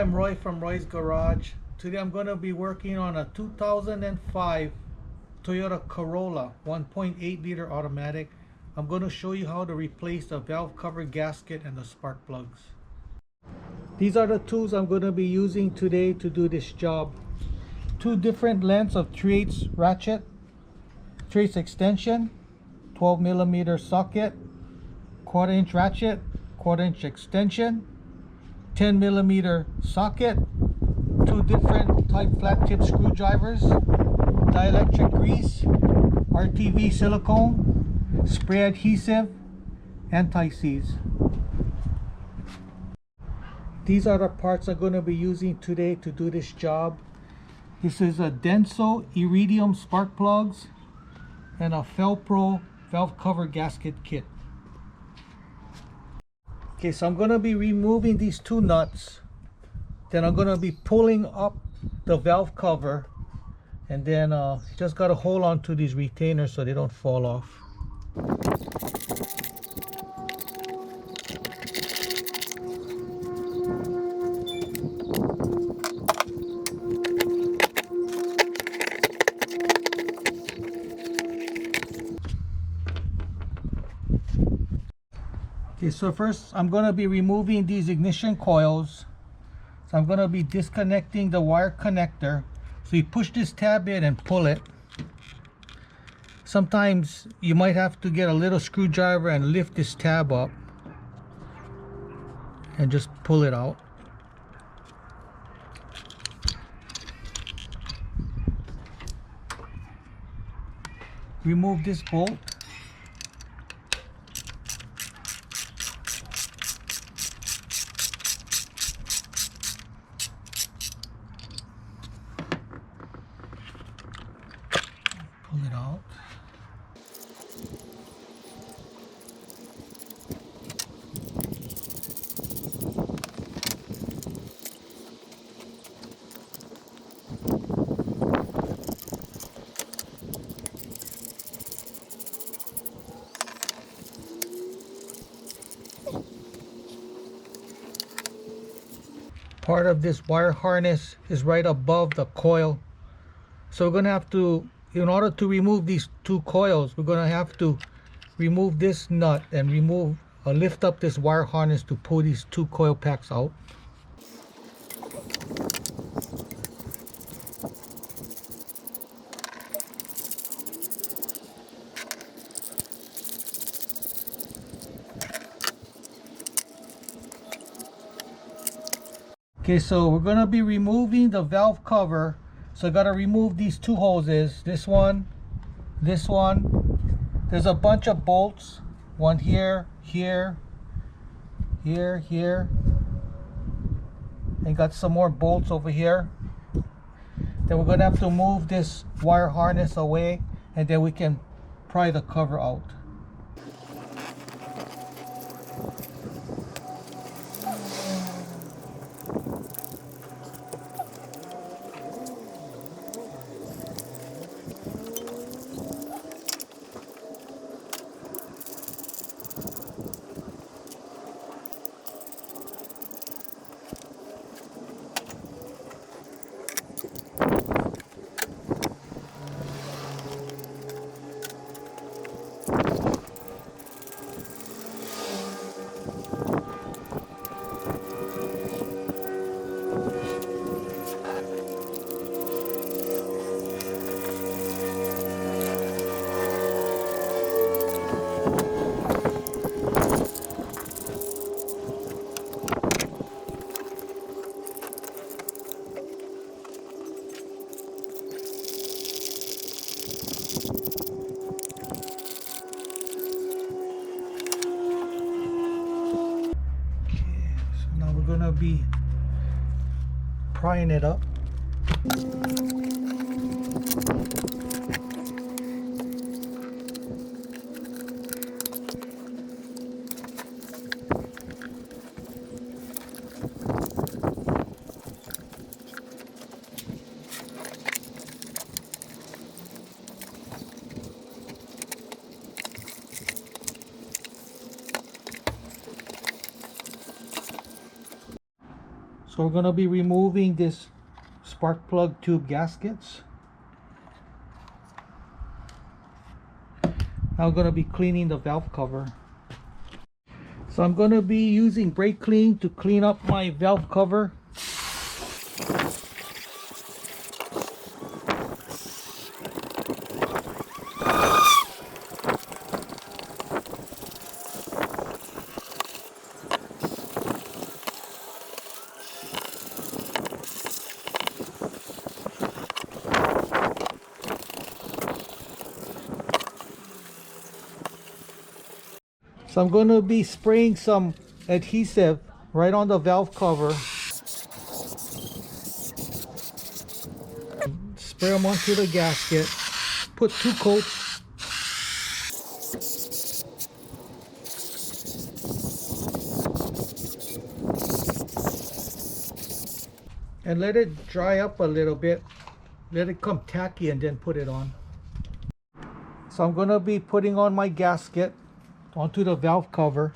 I'm Roy from Roy's Garage. Today I'm going to be working on a 2005 Toyota Corolla 1.8 liter automatic. I'm going to show you how to replace the valve cover gasket and the spark plugs. These are the tools I'm going to be using today to do this job. Two different lengths of 3/8 ratchet, 3/8 extension, 12mm socket, 1/4 inch ratchet, 1/4 inch extension, 10mm socket, two different type flat tip screwdrivers, dielectric grease, RTV silicone, spray adhesive, anti-seize. These are the parts I'm going to be using today to do this job. This is a Denso iridium spark plugs and a Fel-Pro valve cover gasket kit. Okay, so I'm going to be removing these two nuts. Then I'm going to be pulling up the valve cover, and then just got to hold on to these retainers so they don't fall off. Okay, so first I'm going to be removing these ignition coils. So I'm going to be disconnecting the wire connector. So you push this tab in and pull it. Sometimes you might have to get a little screwdriver and lift this tab up and just pull it out. Remove this bolt. Pull it out. Part of this wire harness is right above the coil. So we're going to have to, in order to remove these two coils, we're going to have to remove this nut and lift up this wire harness to pull these two coil packs out. Okay, so we're going to be removing the valve cover. So I got to remove these two hoses, this one. There's a bunch of bolts, one here, here, and got some more bolts over here. Then we're going to have to move this wire harness away, and then we can pry the cover out. Gonna be prying it up. So we're going to be removing this spark plug tube gaskets. Now I'm going to be cleaning the valve cover. So I'm going to be using brake clean to clean up my valve cover. So I'm going to be spraying some adhesive right on the valve cover. Spray them onto the gasket. Put 2 coats. And let it dry up a little bit. Let it come tacky and then put it on. So I'm going to be putting on my gasket onto the valve cover.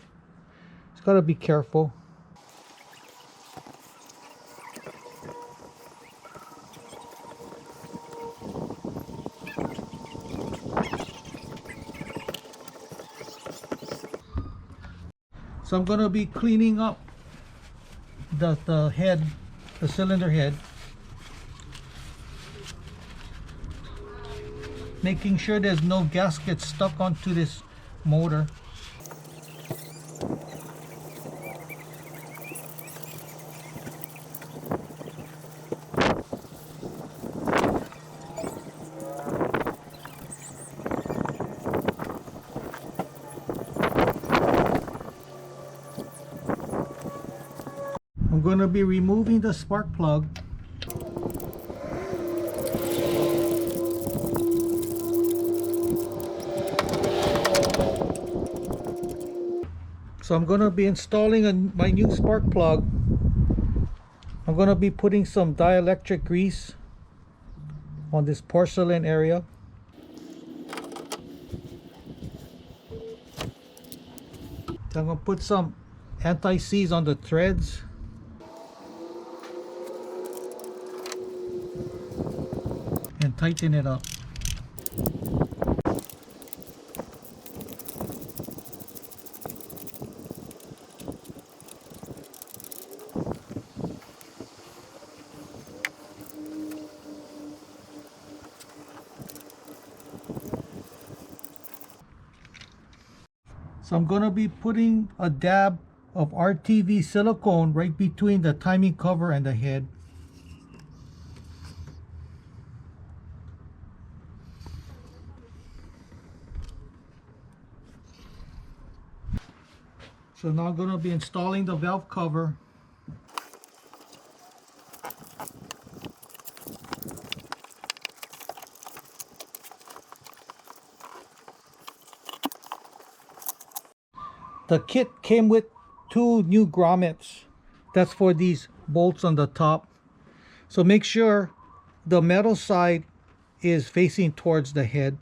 It's got to be careful. So I'm going to be cleaning up the head, the cylinder head. Making sure there's no gasket stuck onto this motor. I'm going to be removing the spark plug. So I'm going to be installing my new spark plug. I'm going to be putting some dielectric grease on this porcelain area. So I'm going to put some anti-seize on the threads. And tighten it up. So I'm going to be putting a dab of RTV silicone right between the timing cover and the head. So now I'm going to be installing the valve cover. The kit came with 2 new grommets. That's for these bolts on the top. So make sure the metal side is facing towards the head.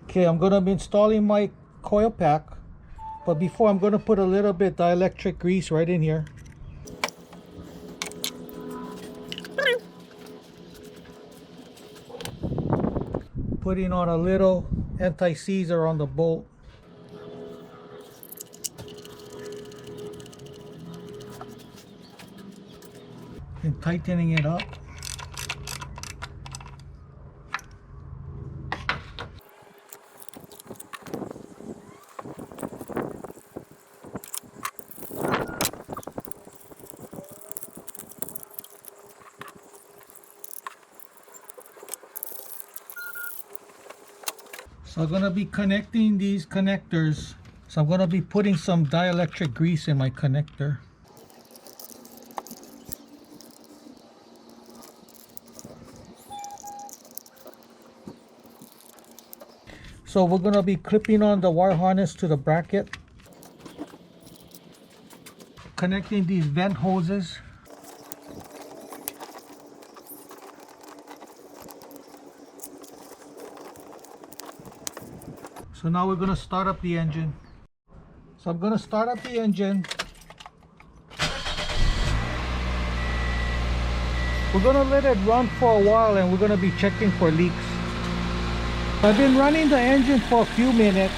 Okay, I'm going to be installing my coil pack, but before I'm going to put a little bit dielectric grease right in here. Putting on a little anti-seizer on the bolt. and tightening it up. So I'm going to be connecting these connectors. So I'm going to be putting some dielectric grease in my connector. So we're going to be clipping on the wire harness to the bracket. Connecting these vent hoses. So now we're going to start up the engine. So I'm going to start up the engine. We're going to let it run for a while and we're going to be checking for leaks. I've been running the engine for a few minutes.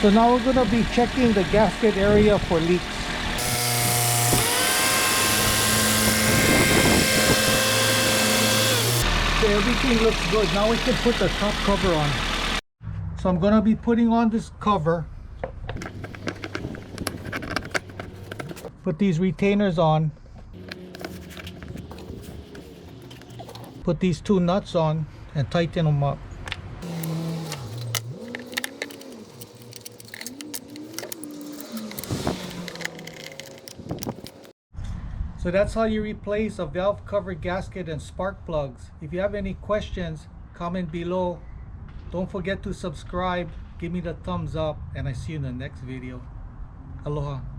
So now we're going to be checking the gasket area for leaks. So everything looks good. Now we can put the top cover on. So I'm going to be putting on this cover. Put these retainers on. Put these two nuts on and tighten them up. So that's how you replace a valve cover gasket and spark plugs. If you have any questions, comment below. Don't forget to subscribe, give me the thumbs up, and I see you in the next video. Aloha.